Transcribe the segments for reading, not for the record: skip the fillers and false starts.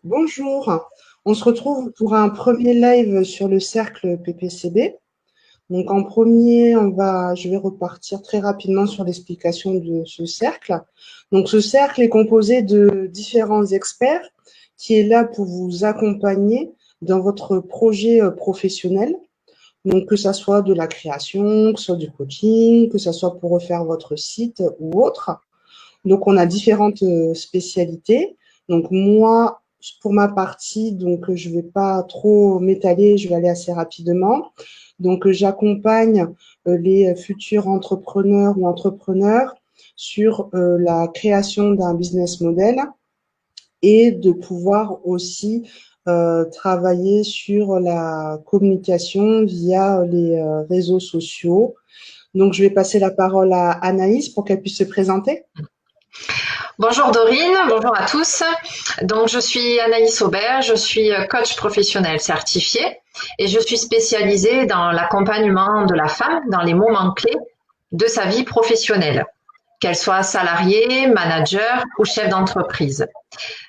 Bonjour, on se retrouve pour un premier live sur le cercle PPCB. Donc en premier, je vais repartir très rapidement sur l'explication de ce cercle. Donc ce cercle est composé de différents experts qui est là pour vous accompagner dans votre projet professionnel. Donc que ça soit de la création, que ce soit du coaching, que ça soit pour refaire votre site ou autre. Donc, on a différentes spécialités. Donc, moi, pour ma partie, donc je vais pas trop m'étaler, je vais aller assez rapidement. Donc, j'accompagne les futurs entrepreneurs ou entrepreneurs sur la création d'un business model et de pouvoir aussi travailler sur la communication via les réseaux sociaux. Donc, je vais passer la parole à Anaïs pour qu'elle puisse se présenter. Bonjour Dorine, bonjour à tous. Donc je suis Anaïs Aubert, je suis coach professionnel certifié et je suis spécialisée dans l'accompagnement de la femme dans les moments clés de sa vie professionnelle, qu'elle soit salariée, manager ou chef d'entreprise.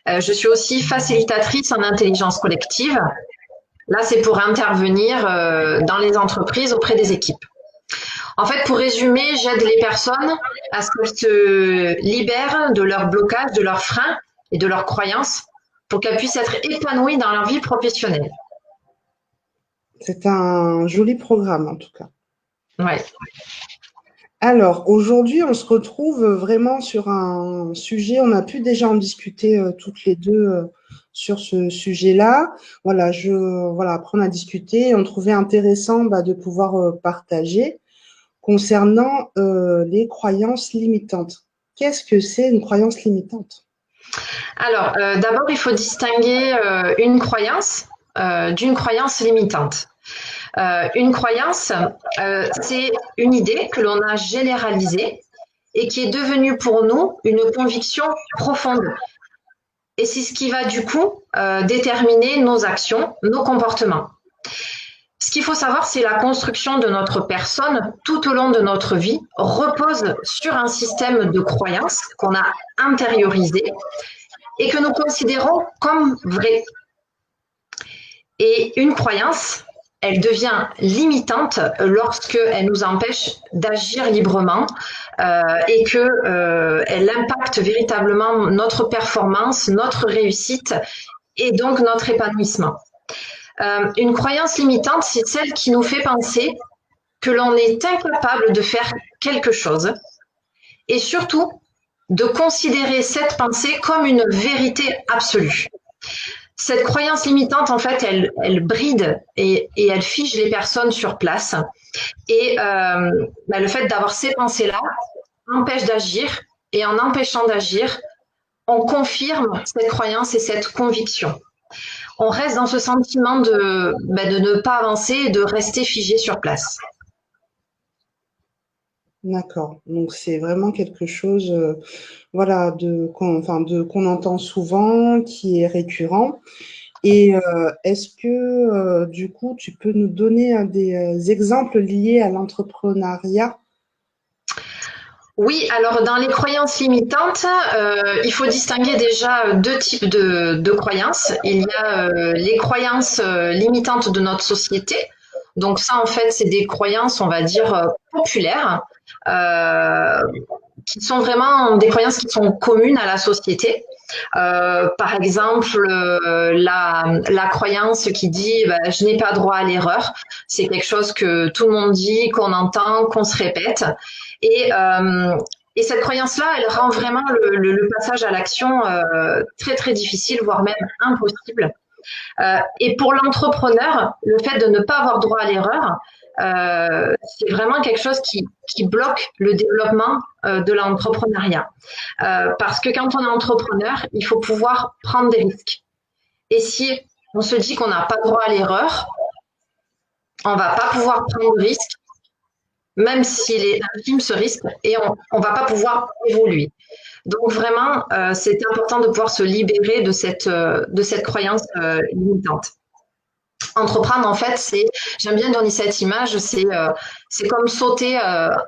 Je suis aussi facilitatrice en intelligence collective. Là, c'est pour intervenir dans les entreprises auprès des équipes. En fait, pour résumer, j'aide les personnes à ce qu'elles se libèrent de leurs blocages, de leurs freins et de leurs croyances pour qu'elles puissent être épanouies dans leur vie professionnelle. C'est un joli programme en tout cas. Ouais. Alors, aujourd'hui, on se retrouve vraiment sur un sujet, on a pu déjà en discuter toutes les deux sur ce sujet-là. Voilà, après on a discuté et on trouvait intéressant de pouvoir partager concernant les croyances limitantes. Qu'est-ce que c'est une croyance limitante? Alors, d'abord, il faut distinguer une croyance d'une croyance limitante. Une croyance, c'est une idée que l'on a généralisée et qui est devenue pour nous une conviction profonde. Et c'est ce qui va du coup déterminer nos actions, nos comportements. Ce qu'il faut savoir, c'est la construction de notre personne tout au long de notre vie repose sur un système de croyances qu'on a intériorisé et que nous considérons comme vrai. Et une croyance, elle devient limitante lorsqu'elle nous empêche d'agir librement et qu'elle impacte véritablement notre performance, notre réussite et donc notre épanouissement. Une croyance limitante, c'est celle qui nous fait penser que l'on est incapable de faire quelque chose et surtout de considérer cette pensée comme une vérité absolue. Cette croyance limitante, en fait, elle bride et elle fige les personnes sur place. Et le fait d'avoir ces pensées-là empêche d'agir. Et en empêchant d'agir, on confirme cette croyance et cette conviction. On reste dans ce sentiment de ne pas avancer et de rester figé sur place. D'accord. Donc c'est vraiment quelque chose, qu'on entend souvent, qui est récurrent. Et est-ce que du coup, tu peux nous donner des exemples liés à l'entrepreneuriat? Oui, alors dans les croyances limitantes, il faut distinguer déjà deux types de croyances. Il y a les croyances limitantes de notre société. Donc ça, en fait, c'est des croyances, on va dire, populaires, euh, qui sont vraiment des croyances qui sont communes à la société. Par exemple, la croyance qui dit je n'ai pas droit à l'erreur, c'est quelque chose que tout le monde dit, qu'on entend, qu'on se répète. Et, euh, et cette croyance-là, elle rend vraiment le passage à l'action très très difficile, voire même impossible. Et pour l'entrepreneur, le fait de ne pas avoir droit à l'erreur, c'est vraiment quelque chose qui bloque le développement de l'entrepreneuriat. Parce que quand on est entrepreneur, il faut pouvoir prendre des risques. Et si on se dit qu'on n'a pas droit à l'erreur, on va pas pouvoir prendre de risques, même s'il est infime ce risque, et on va pas pouvoir évoluer. Donc vraiment, c'est important de pouvoir se libérer de cette croyance limitante. Entreprendre, en fait, j'aime bien donner cette image, c'est comme sauter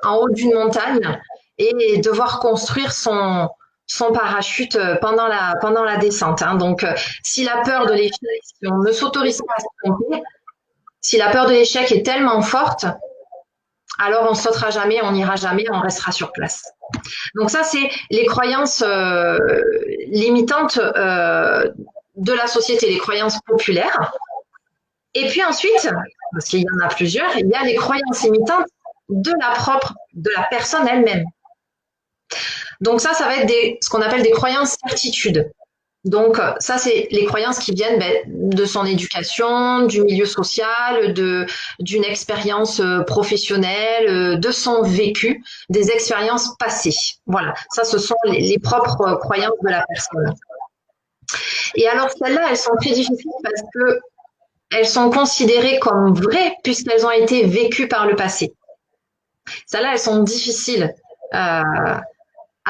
en haut d'une montagne et devoir construire son parachute pendant la descente. Hein. Donc, si la peur de l'échec, si on ne s'autorise pas à se tromper, si la peur de l'échec est tellement forte, alors on sautera jamais, on n'ira jamais, on restera sur place. Donc ça, c'est les croyances limitantes de la société, les croyances populaires. Et puis ensuite, parce qu'il y en a plusieurs, il y a les croyances limitantes de la personne elle-même. Donc ça va être ce qu'on appelle des croyances certitudes. Donc ça, c'est les croyances qui viennent de son éducation, du milieu social, d'une expérience professionnelle, de son vécu, des expériences passées. Voilà, ça, ce sont les propres croyances de la personne. Et alors celles-là, elles sont très difficiles parce que elles sont considérées comme vraies puisqu'elles ont été vécues par le passé. Celles-là, elles sont difficiles à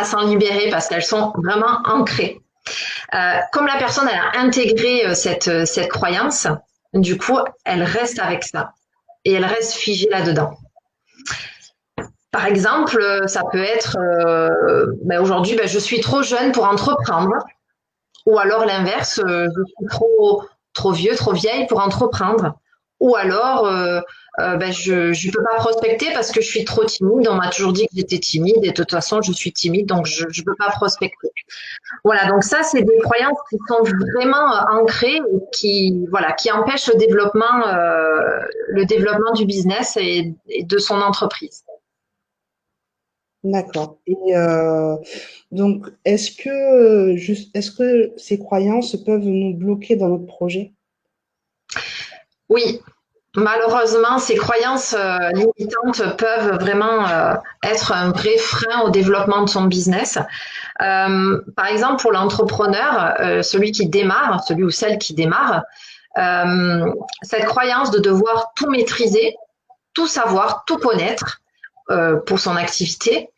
s'en libérer parce qu'elles sont vraiment ancrées. Comme la personne elle a intégré cette croyance, du coup, elle reste avec ça et elle reste figée là-dedans. Par exemple, ça peut être aujourd'hui, je suis trop jeune pour entreprendre, ou alors l'inverse, je suis trop vieux, trop vieille pour entreprendre, ou alors je ne peux pas prospecter parce que je suis trop timide. On m'a toujours dit que j'étais timide et de toute façon, je suis timide, donc je ne peux pas prospecter. Voilà, donc ça, c'est des croyances qui sont vraiment ancrées et qui empêchent le développement du business et de son entreprise. D'accord. Et donc, est-ce que ces croyances peuvent nous bloquer dans notre projet? Oui, malheureusement, ces croyances limitantes peuvent vraiment être un vrai frein au développement de son business. Par exemple, pour l'entrepreneur, celui ou celle qui démarre, cette croyance de devoir tout maîtriser, tout savoir, tout connaître pour son activité.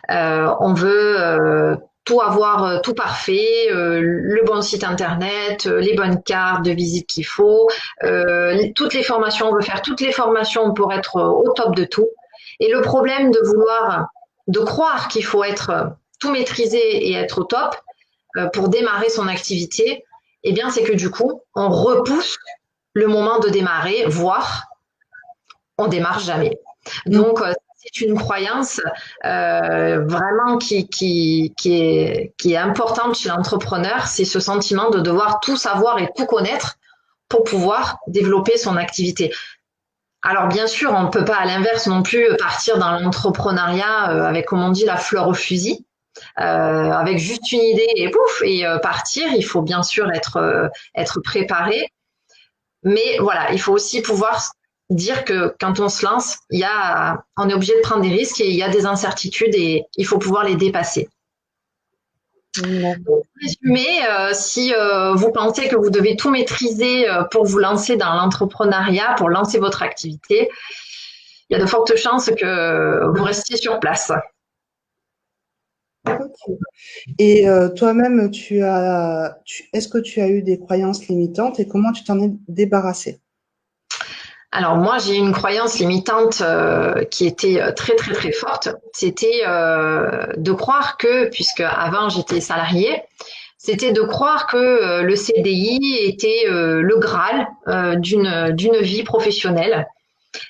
On veut tout avoir, tout parfait, le bon site internet, les bonnes cartes de visite qu'il faut, toutes les formations, on veut faire toutes les formations pour être au top de tout. Et le problème de croire qu'il faut être tout maîtriser et être au top pour démarrer son activité, eh bien, c'est que du coup, on repousse le moment de démarrer, voire on démarre jamais. Donc, c'est une croyance vraiment qui est importante chez l'entrepreneur, c'est ce sentiment de devoir tout savoir et tout connaître pour pouvoir développer son activité. Alors bien sûr, on ne peut pas à l'inverse non plus partir dans l'entrepreneuriat avec, comme on dit, la fleur au fusil, avec juste une idée et pouf, et partir. Il faut bien sûr être préparé. Mais voilà, il faut aussi pouvoir dire que quand on se lance, on est obligé de prendre des risques et il y a des incertitudes et il faut pouvoir les dépasser. Pour résumer, si vous pensez que vous devez tout maîtriser pour vous lancer dans l'entrepreneuriat, pour lancer votre activité, il y a de fortes chances que vous restiez sur place. Okay. Et toi-même, est-ce que tu as eu des croyances limitantes et comment tu t'en es débarrassée? Alors moi, j'ai une croyance limitante qui était très très très forte. C'était de croire que, puisque avant j'étais salariée, c'était de croire que le CDI était le Graal d'une vie professionnelle.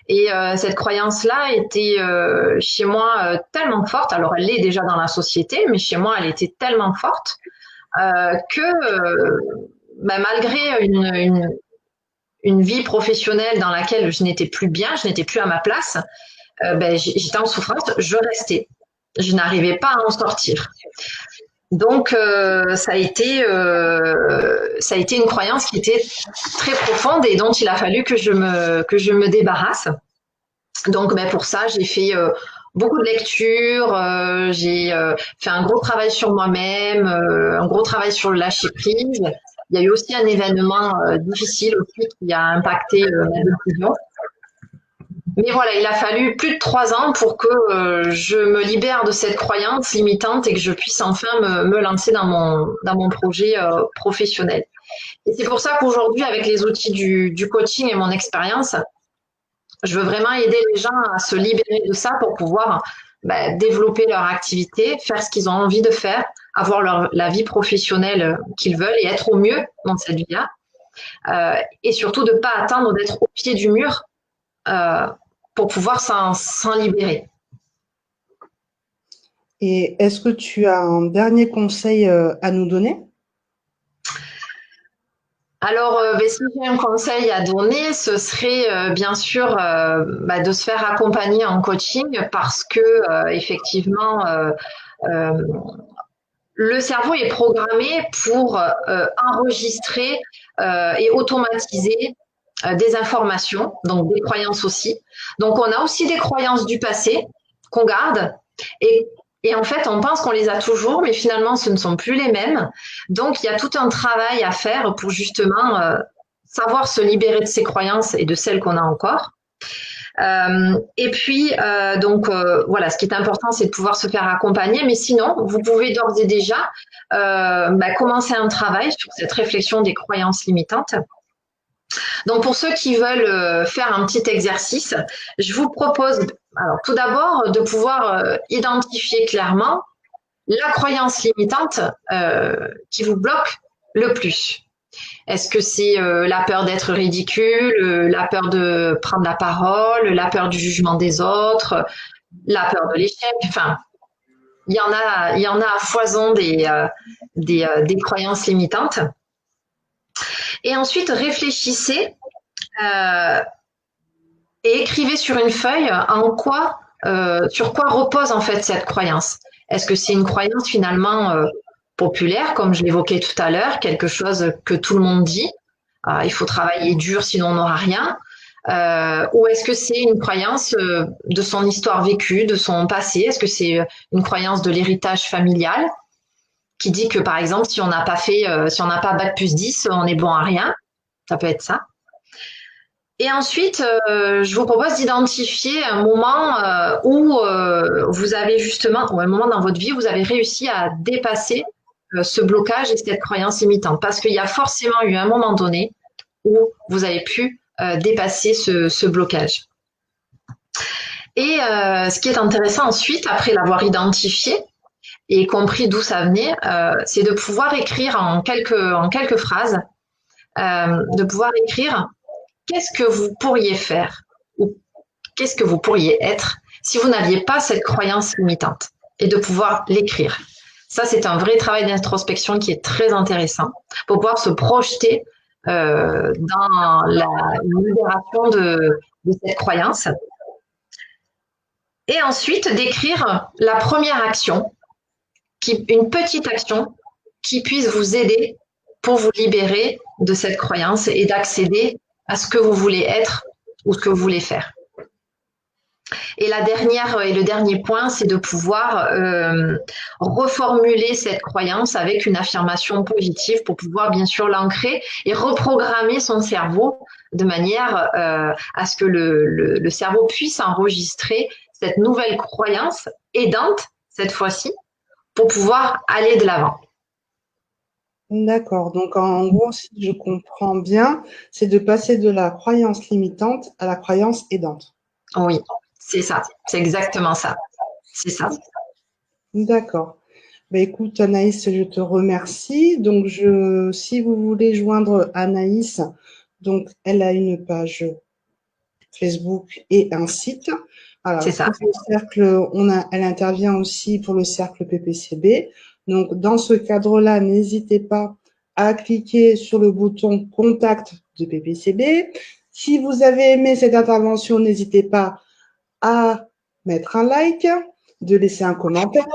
Et cette croyance-là était chez moi tellement forte. Alors elle l'est déjà dans la société, mais chez moi elle était tellement forte que malgré une vie professionnelle dans laquelle je n'étais plus bien, je n'étais plus à ma place, j'étais en souffrance, je restais. Je n'arrivais pas à en sortir. Donc, ça a été une croyance qui était très profonde et dont il a fallu que je me débarrasse. Donc, pour ça, j'ai fait beaucoup de lectures, j'ai fait un gros travail sur moi-même, un gros travail sur le lâcher prise. Il y a eu aussi un événement difficile aussi qui a impacté ma décision. Mais voilà, il a fallu plus de 3 ans pour que je me libère de cette croyance limitante et que je puisse enfin me lancer dans mon projet professionnel. Et c'est pour ça qu'aujourd'hui, avec les outils du coaching et mon expérience, je veux vraiment aider les gens à se libérer de ça pour pouvoir développer leur activité, faire ce qu'ils ont envie de faire, avoir la vie professionnelle qu'ils veulent et être au mieux dans cette vie-là. Et surtout de ne pas attendre d'être au pied du mur pour pouvoir s'en libérer. Et est-ce que tu as un dernier conseil à nous donner? Alors, si j'ai un conseil à donner, ce serait bien sûr de se faire accompagner en coaching parce que effectivement, le cerveau est programmé pour enregistrer et automatiser des informations, donc des croyances aussi. Donc, on a aussi des croyances du passé qu'on garde et en fait, on pense qu'on les a toujours, mais finalement, ce ne sont plus les mêmes. Donc, il y a tout un travail à faire pour justement savoir se libérer de ces croyances et de celles qu'on a encore. Et puis, voilà, ce qui est important, c'est de pouvoir se faire accompagner. Mais sinon, vous pouvez d'ores et déjà commencer un travail sur cette réflexion des croyances limitantes. Donc, pour ceux qui veulent faire un petit exercice, je vous propose, alors, tout d'abord, de pouvoir identifier clairement la croyance limitante qui vous bloque le plus. Est-ce que c'est la peur d'être ridicule, la peur de prendre la parole, la peur du jugement des autres, la peur de l'échec? Enfin, il y en a à foison des croyances limitantes. Et ensuite, réfléchissez et écrivez sur une feuille sur quoi repose en fait cette croyance. Est-ce que c'est une croyance finalement populaire, comme je l'évoquais tout à l'heure, quelque chose que tout le monde dit, il faut travailler dur sinon on n'aura rien, ou est-ce que c'est une croyance de son histoire vécue, de son passé? Est-ce que c'est une croyance de l'héritage familial qui dit que par exemple si on n'a pas bac plus 10, on est bon à rien? Ça peut être ça. Et ensuite, je vous propose d'identifier un moment où vous avez justement, ou un moment dans votre vie où vous avez réussi à dépasser ce blocage et cette croyance limitante. Parce qu'il y a forcément eu un moment donné où vous avez pu dépasser ce blocage. Et ce qui est intéressant ensuite, après l'avoir identifié et compris d'où ça venait, c'est de pouvoir écrire en quelques phrases, de pouvoir écrire qu'est-ce que vous pourriez faire ou qu'est-ce que vous pourriez être si vous n'aviez pas cette croyance limitante et de pouvoir l'écrire. Ça, c'est un vrai travail d'introspection qui est très intéressant pour pouvoir se projeter dans la libération de cette croyance. Et ensuite, d'écrire la première action, une petite action qui puisse vous aider pour vous libérer de cette croyance et d'accéder à ce que vous voulez être ou ce que vous voulez faire. Et le dernier point, c'est de pouvoir reformuler cette croyance avec une affirmation positive pour pouvoir bien sûr l'ancrer et reprogrammer son cerveau de manière à ce que le cerveau puisse enregistrer cette nouvelle croyance aidante, cette fois-ci, pour pouvoir aller de l'avant. D'accord. Donc, en gros, si je comprends bien, c'est de passer de la croyance limitante à la croyance aidante. Oui, c'est ça. C'est exactement ça. C'est ça. D'accord. Ben, écoute, Anaïs, je te remercie. Donc, si vous voulez joindre Anaïs, donc, elle a une page Facebook et un site. Alors, c'est ça. pour le cercle, elle intervient aussi pour le cercle PPCB. Donc, dans ce cadre-là, n'hésitez pas à cliquer sur le bouton Contact de PPCB. Si vous avez aimé cette intervention, n'hésitez pas à mettre un like, de laisser un commentaire.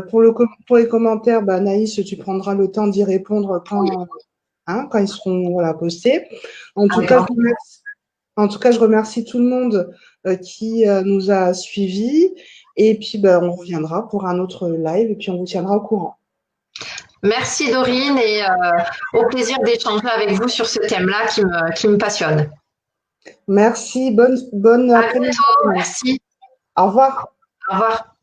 Pour les commentaires, Naïs, tu prendras le temps d'y répondre quand ils seront postés. En tout cas, je remercie tout le monde qui nous a suivis. Et puis, on reviendra pour un autre live et puis on vous tiendra au courant. Merci Dorine et au plaisir d'échanger avec vous sur ce thème-là qui me passionne. Merci, bonne après-midi. Merci. Au revoir. Au revoir.